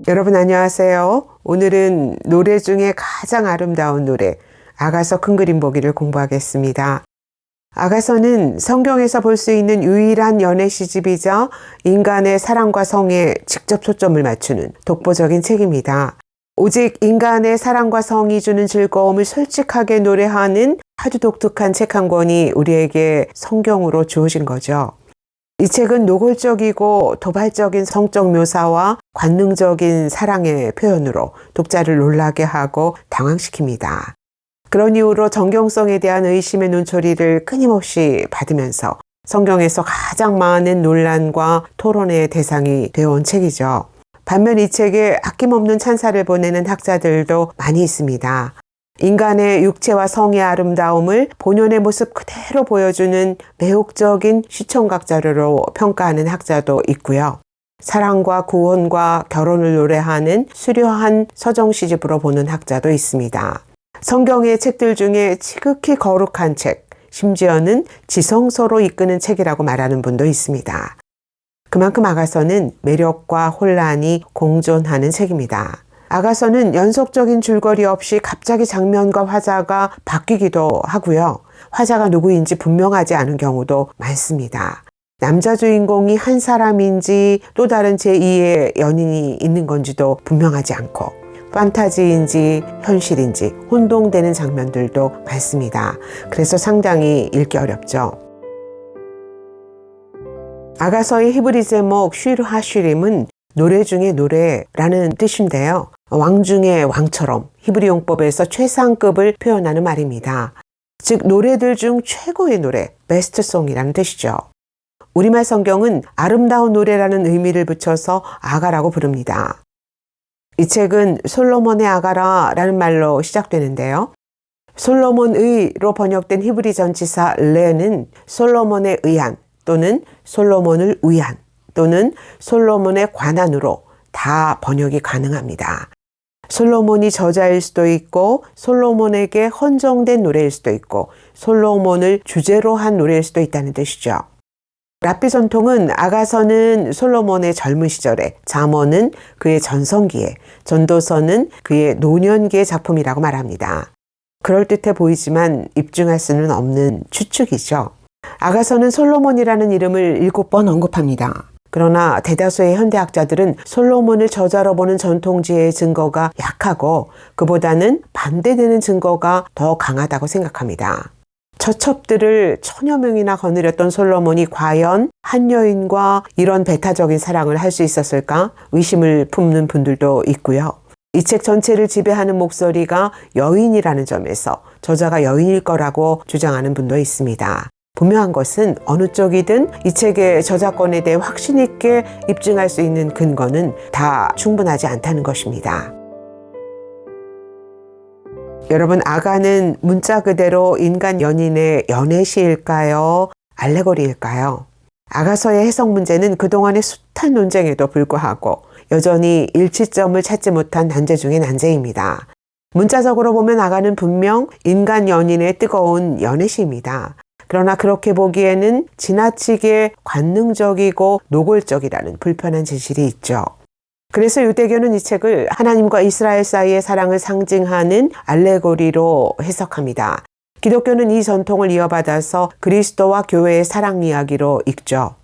여러분 안녕하세요. 오늘은 노래 중에 가장 아름다운 노래 아가서 큰 그림 보기를 공부하겠습니다. 아가서는 성경에서 볼 수 있는 유일한 연애 시집이자 인간의 사랑과 성에 직접 초점을 맞추는 독보적인 책입니다. 오직 인간의 사랑과 성이 주는 즐거움을 솔직하게 노래하는 아주 독특한 책 한 권이 우리에게 성경으로 주어진 거죠. 이 책은 노골적이고 도발적인 성적 묘사와 관능적인 사랑의 표현으로 독자를 놀라게 하고 당황시킵니다. 그런 이유로 정경성에 대한 의심의 눈초리를 끊임없이 받으면서 성경에서 가장 많은 논란과 토론의 대상이 되어온 책이죠. 반면 이 책에 아낌없는 찬사를 보내는 학자들도 많이 있습니다. 인간의 육체와 성의 아름다움을 본연의 모습 그대로 보여주는 매혹적인 시청각 자료로 평가하는 학자도 있고요. 사랑과 구원과 결혼을 노래하는 수려한 서정 시집으로 보는 학자도 있습니다. 성경의 책들 중에 지극히 거룩한 책, 심지어는 지성서로 이끄는 책이라고 말하는 분도 있습니다. 그만큼 아가서는 매력과 혼란이 공존하는 책입니다. 아가서는 연속적인 줄거리 없이 갑자기 장면과 화자가 바뀌기도 하고요. 화자가 누구인지 분명하지 않은 경우도 많습니다. 남자 주인공이 한 사람인지 또 다른 제2의 연인이 있는 건지도 분명하지 않고 판타지인지 현실인지 혼동되는 장면들도 많습니다. 그래서 상당히 읽기 어렵죠. 아가서의 히브리 제목 슈르 하슈림은 노래 중에 노래라는 뜻인데요. 왕 중의 왕처럼 히브리 용법에서 최상급을 표현하는 말입니다. 즉 노래들 중 최고의 노래, 베스트송이라는 뜻이죠. 우리말 성경은 아름다운 노래라는 의미를 붙여서 아가라고 부릅니다. 이 책은 솔로몬의 아가라라는 말로 시작되는데요. 솔로몬의로 번역된 히브리 전치사 레는 솔로몬에 의한 또는 솔로몬을 위한 또는 솔로몬에 관한으로 다 번역이 가능합니다. 솔로몬이 저자일 수도 있고 솔로몬에게 헌정된 노래일 수도 있고 솔로몬을 주제로 한 노래일 수도 있다는 뜻이죠. 랍비 전통은 아가서는 솔로몬의 젊은 시절에, 잠언은 그의 전성기에, 전도서는 그의 노년기의 작품이라고 말합니다. 그럴듯해 보이지만 입증할 수는 없는 추측이죠. 아가서는 솔로몬이라는 이름을 7번 언급합니다. 그러나 대다수의 현대학자들은 솔로몬을 저자로 보는 전통지혜의 증거가 약하고 그보다는 반대되는 증거가 더 강하다고 생각합니다. 처첩들을 천여 명이나 거느렸던 솔로몬이 과연 한 여인과 이런 배타적인 사랑을 할 수 있었을까 의심을 품는 분들도 있고요. 이 책 전체를 지배하는 목소리가 여인이라는 점에서 저자가 여인일 거라고 주장하는 분도 있습니다. 분명한 것은 어느 쪽이든 이 책의 저작권에 대해 확신 있게 입증할 수 있는 근거는 다 충분하지 않다는 것입니다. 여러분, 아가는 문자 그대로 인간 연인의 연애시일까요? 알레고리일까요? 아가서의 해석 문제는 그동안의 숱한 논쟁에도 불구하고 여전히 일치점을 찾지 못한 난제 중의 난제입니다. 문자적으로 보면 아가는 분명 인간 연인의 뜨거운 연애시입니다. 그러나 그렇게 보기에는 지나치게 관능적이고 노골적이라는 불편한 진실이 있죠. 그래서 유대교는 이 책을 하나님과 이스라엘 사이의 사랑을 상징하는 알레고리로 해석합니다. 기독교는 이 전통을 이어받아서 그리스도와 교회의 사랑 이야기로 읽죠.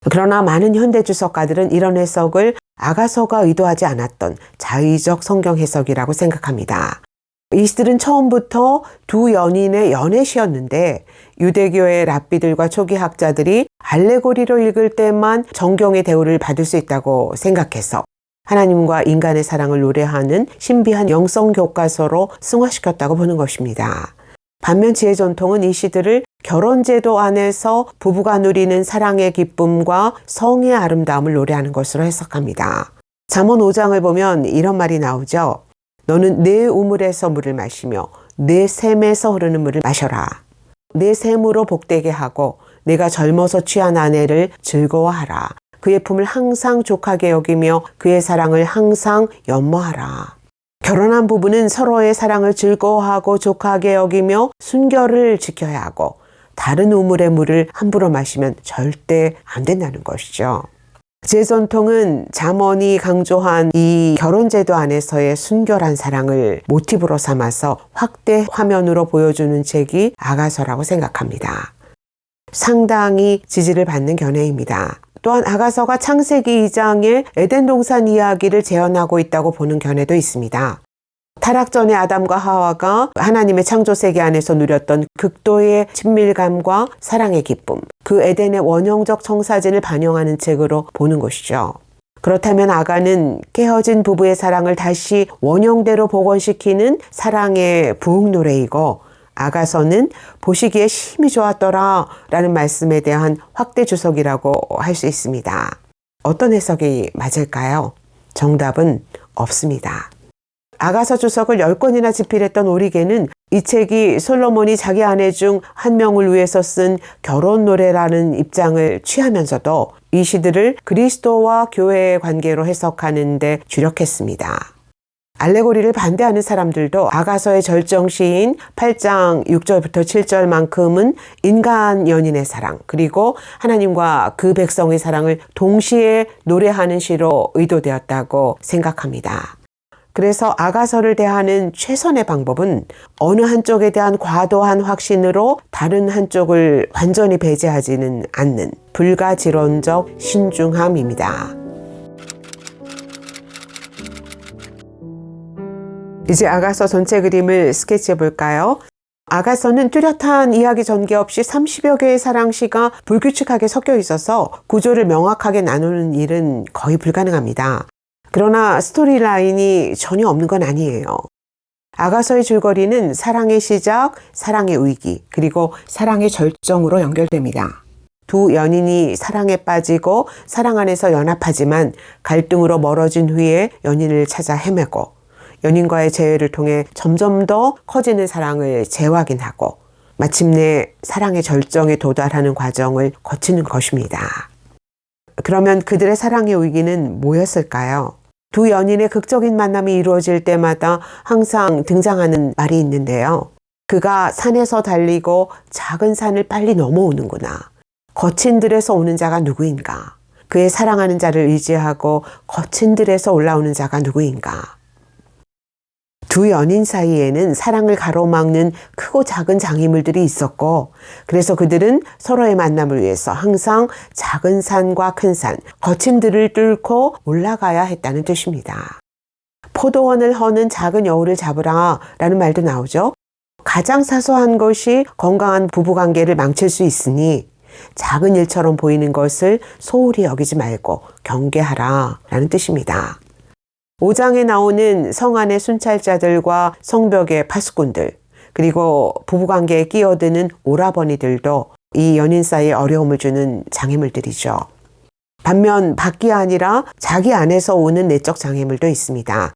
그러나 많은 현대 주석가들은 이런 해석을 아가서가 의도하지 않았던 자의적 성경 해석이라고 생각합니다. 이들은 처음부터 두 연인의 연애시였는데 유대교의 랍비들과 초기 학자들이 알레고리로 읽을 때만 정경의 대우를 받을 수 있다고 생각해서 하나님과 인간의 사랑을 노래하는 신비한 영성 교과서로 승화시켰다고 보는 것입니다. 반면 지혜 전통은 이 시들을 결혼제도 안에서 부부가 누리는 사랑의 기쁨과 성의 아름다움을 노래하는 것으로 해석합니다. 잠언 5장을 보면 이런 말이 나오죠. 너는 내 우물에서 물을 마시며 내 샘에서 흐르는 물을 마셔라. 내 샘으로 복되게 하고 내가 젊어서 취한 아내를 즐거워하라. 그의 품을 항상 족하게 여기며 그의 사랑을 항상 연모하라. 결혼한 부부는 서로의 사랑을 즐거워하고 족하게 여기며 순결을 지켜야 하고 다른 우물의 물을 함부로 마시면 절대 안 된다는 것이죠. 제 전통은 잠언이 강조한 이 결혼제도 안에서의 순결한 사랑을 모티브로 삼아서 확대 화면으로 보여주는 책이 아가서라고 생각합니다. 상당히 지지를 받는 견해입니다. 또한 아가서가 창세기 2장의 에덴 동산 이야기를 재현하고 있다고 보는 견해도 있습니다. 타락 전에 아담과 하와가 하나님의 창조 세계 안에서 누렸던 극도의 친밀감과 사랑의 기쁨, 그 에덴의 원형적 청사진을 반영하는 책으로 보는 것이죠. 그렇다면 아가는 깨어진 부부의 사랑을 다시 원형대로 복원시키는 사랑의 부흥 노래이고, 아가서는 보시기에 심히 좋았더라 라는 말씀에 대한 확대 주석이라고 할 수 있습니다. 어떤 해석이 맞을까요? 정답은 없습니다. 아가서 주석을 10권이나 집필했던 오리게는 이 책이 솔로몬이 자기 아내 중 한 명을 위해서 쓴 결혼 노래라는 입장을 취하면서도 이 시들을 그리스도와 교회의 관계로 해석하는 데 주력했습니다. 알레고리를 반대하는 사람들도 아가서의 절정시인 8장 6절부터 7절만큼은 인간 연인의 사랑, 그리고 하나님과 그 백성의 사랑을 동시에 노래하는 시로 의도되었다고 생각합니다. 그래서 아가서를 대하는 최선의 방법은 어느 한쪽에 대한 과도한 확신으로 다른 한쪽을 완전히 배제하지는 않는 불가지론적 신중함입니다. 이제 아가서 전체 그림을 스케치해 볼까요? 아가서는 뚜렷한 이야기 전개 없이 30여 개의 사랑시가 불규칙하게 섞여 있어서 구조를 명확하게 나누는 일은 거의 불가능합니다. 그러나 스토리라인이 전혀 없는 건 아니에요. 아가서의 줄거리는 사랑의 시작, 사랑의 위기, 그리고 사랑의 절정으로 연결됩니다. 두 연인이 사랑에 빠지고 사랑 안에서 연합하지만 갈등으로 멀어진 후에 연인을 찾아 헤매고, 연인과의 재회를 통해 점점 더 커지는 사랑을 재확인하고 마침내 사랑의 절정에 도달하는 과정을 거치는 것입니다. 그러면 그들의 사랑의 위기는 뭐였을까요? 두 연인의 극적인 만남이 이루어질 때마다 항상 등장하는 말이 있는데요. 그가 산에서 달리고 작은 산을 빨리 넘어오는구나. 거친 들에서 오는 자가 누구인가? 그의 사랑하는 자를 의지하고 거친 들에서 올라오는 자가 누구인가? 두 연인 사이에는 사랑을 가로막는 크고 작은 장애물들이 있었고, 그래서 그들은 서로의 만남을 위해서 항상 작은 산과 큰 산, 거친 들을 뚫고 올라가야 했다는 뜻입니다. 포도원을 허는 작은 여우를 잡으라 라는 말도 나오죠. 가장 사소한 것이 건강한 부부관계를 망칠 수 있으니 작은 일처럼 보이는 것을 소홀히 여기지 말고 경계하라 라는 뜻입니다. 5장에 나오는 성 안의 순찰자들과 성벽의 파수꾼들, 그리고 부부관계에 끼어드는 오라버니들도 이 연인 사이에 어려움을 주는 장애물들이죠. 반면 밖이 아니라 자기 안에서 오는 내적 장애물도 있습니다.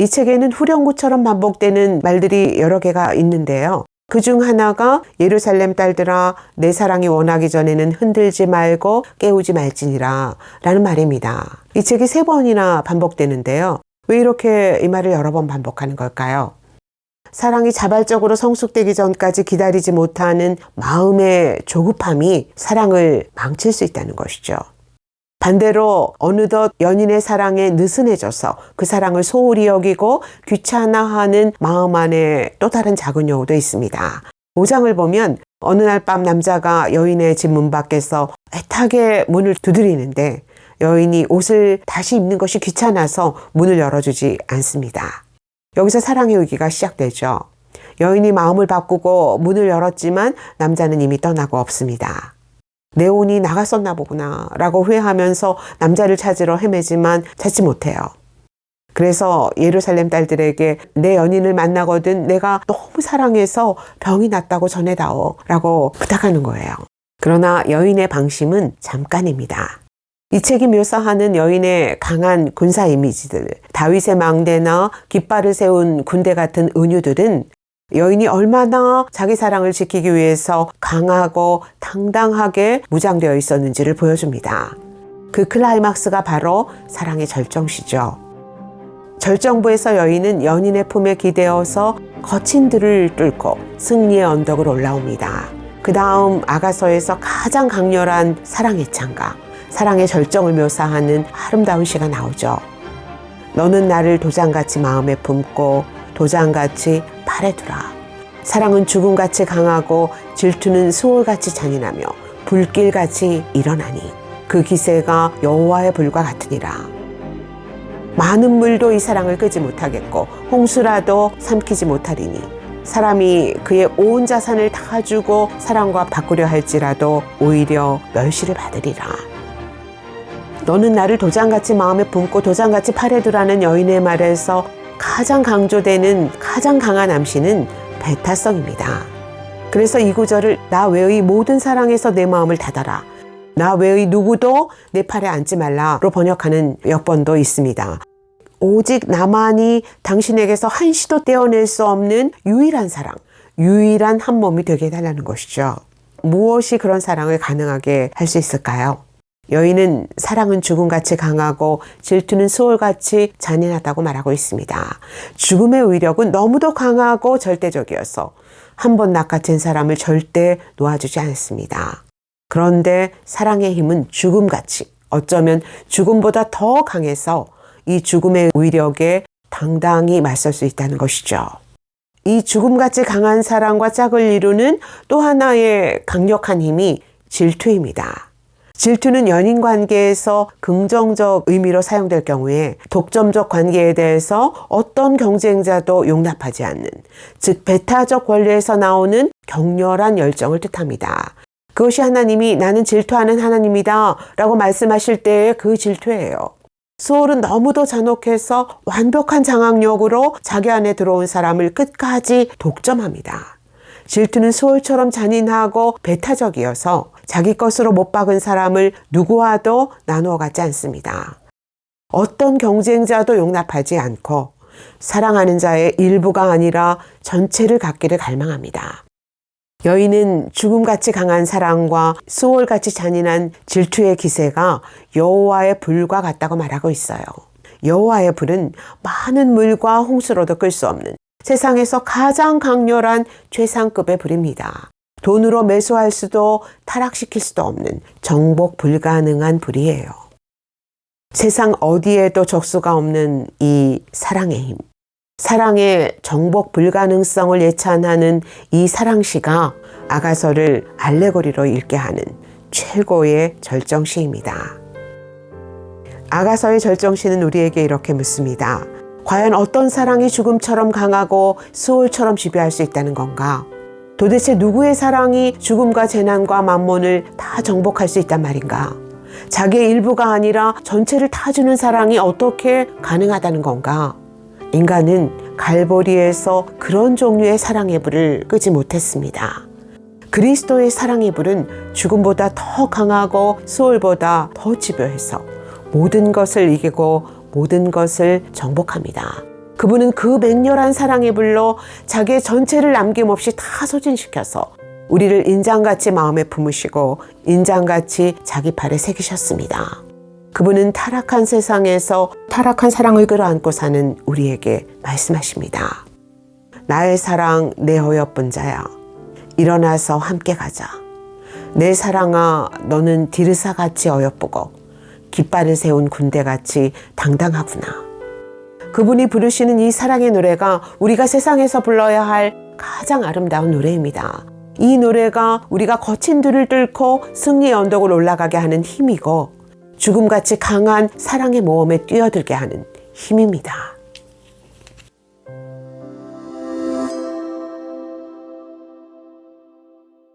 이 책에는 후렴구처럼 반복되는 말들이 여러 개가 있는데요. 그중 하나가 예루살렘 딸들아 내 사랑이 원하기 전에는 흔들지 말고 깨우지 말지니라 라는 말입니다. 이 책이 3번이나 반복되는데요. 왜 이렇게 이 말을 여러 번 반복하는 걸까요? 사랑이 자발적으로 성숙되기 전까지 기다리지 못하는 마음의 조급함이 사랑을 망칠 수 있다는 것이죠. 반대로 어느덧 연인의 사랑에 느슨해져서 그 사랑을 소홀히 여기고 귀찮아하는 마음 안에 또 다른 작은 여우도 있습니다. 5장을 보면 어느 날 밤 남자가 여인의 집 문 밖에서 애타게 문을 두드리는데 여인이 옷을 다시 입는 것이 귀찮아서 문을 열어주지 않습니다. 여기서 사랑의 위기가 시작되죠. 여인이 마음을 바꾸고 문을 열었지만 남자는 이미 떠나고 없습니다. 내 혼이 나갔었나 보구나 라고 후회하면서 남자를 찾으러 헤매지만 찾지 못해요. 그래서 예루살렘 딸들에게 내 연인을 만나거든 내가 너무 사랑해서 병이 났다고 전해다오 라고 부탁하는 거예요. 그러나 여인의 방심은 잠깐입니다. 이 책이 묘사하는 여인의 강한 군사 이미지들, 다윗의 망대나 깃발을 세운 군대 같은 은유들은 여인이 얼마나 자기 사랑을 지키기 위해서 강하고 당당하게 무장되어 있었는지를 보여줍니다. 그 클라이막스가 바로 사랑의 절정시죠. 절정부에서 여인은 연인의 품에 기대어서 거친 들을 뚫고 승리의 언덕을 올라옵니다. 그 다음 아가서에서 가장 강렬한 사랑의 찬가, 사랑의 절정을 묘사하는 아름다운 시가 나오죠. 너는 나를 도장같이 마음에 품고 도장같이 팔에 두라. 사랑은 죽음같이 강하고 질투는 수월같이 잔인하며 불길같이 일어나니 그 기세가 여호와의 불과 같으니라. 많은 물도 이 사랑을 끄지 못하겠고 홍수라도 삼키지 못하리니 사람이 그의 온 자산을 다 주고 사랑과 바꾸려 할지라도 오히려 멸시를 받으리라. 너는 나를 도장같이 마음에 품고 도장같이 팔에 두라는 여인의 말에서 가장 강조되는 가장 강한 암시는 배타성입니다. 그래서 이 구절을 나 외의 모든 사랑에서 내 마음을 닫아라. 나 외의 누구도 내 팔에 앉지 말라로 번역하는 역번도 있습니다. 오직 나만이 당신에게서 한시도 떼어낼 수 없는 유일한 사랑, 유일한 한 몸이 되게 해달라는 것이죠. 무엇이 그런 사랑을 가능하게 할 수 있을까요? 여인은 사랑은 죽음같이 강하고 질투는 수월같이 잔인하다고 말하고 있습니다. 죽음의 위력은 너무도 강하고 절대적이어서 한 번 낚아챈 사람을 절대 놓아주지 않습니다. 그런데 사랑의 힘은 죽음같이, 어쩌면 죽음보다 더 강해서 이 죽음의 위력에 당당히 맞설 수 있다는 것이죠. 이 죽음같이 강한 사랑과 짝을 이루는 또 하나의 강력한 힘이 질투입니다. 질투는 연인 관계에서 긍정적 의미로 사용될 경우에 독점적 관계에 대해서 어떤 경쟁자도 용납하지 않는, 즉 배타적 권리에서 나오는 격렬한 열정을 뜻합니다. 그것이 하나님이 나는 질투하는 하나님이다 라고 말씀하실 때의 그 질투예요. 수월은 너무도 잔혹해서 완벽한 장악력으로 자기 안에 들어온 사람을 끝까지 독점합니다. 질투는 수월처럼 잔인하고 배타적이어서 자기 것으로 못 박은 사람을 누구와도 나누어 갖지 않습니다. 어떤 경쟁자도 용납하지 않고 사랑하는 자의 일부가 아니라 전체를 갖기를 갈망합니다. 여인은 죽음같이 강한 사랑과 수월같이 잔인한 질투의 기세가 여호와의 불과 같다고 말하고 있어요. 여호와의 불은 많은 물과 홍수로도 끌 수 없는 세상에서 가장 강렬한 최상급의 불입니다. 돈으로 매수할 수도 타락시킬 수도 없는 정복 불가능한 불이에요. 세상 어디에도 적수가 없는 이 사랑의 힘, 사랑의 정복 불가능성을 예찬하는 이 사랑시가 아가서를 알레고리로 읽게 하는 최고의 절정시입니다. 아가서의 절정시는 우리에게 이렇게 묻습니다. 과연 어떤 사랑이 죽음처럼 강하고 수월처럼 지배할 수 있다는 건가? 도대체 누구의 사랑이 죽음과 재난과 만몬을 다 정복할 수 있단 말인가? 자기의 일부가 아니라 전체를 다 주는 사랑이 어떻게 가능하다는 건가? 인간은 갈보리에서 그런 종류의 사랑의 불을 끄지 못했습니다. 그리스도의 사랑의 불은 죽음보다 더 강하고 수월보다 더 집요해서 모든 것을 이기고 모든 것을 정복합니다. 그분은 그 맹렬한 사랑의 불로 자기의 전체를 남김없이 다 소진시켜서 우리를 인장같이 마음에 품으시고 인장같이 자기 팔에 새기셨습니다. 그분은 타락한 세상에서 타락한 사랑을 끌어안고 사는 우리에게 말씀하십니다. 나의 사랑 내 어여쁜 자야, 일어나서 함께 가자. 내 사랑아, 너는 디르사같이 어여쁘고 깃발을 세운 군대같이 당당하구나. 그분이 부르시는 이 사랑의 노래가 우리가 세상에서 불러야 할 가장 아름다운 노래입니다. 이 노래가 우리가 거친 들을 뚫고 승리의 언덕을 올라가게 하는 힘이고 죽음같이 강한 사랑의 모험에 뛰어들게 하는 힘입니다.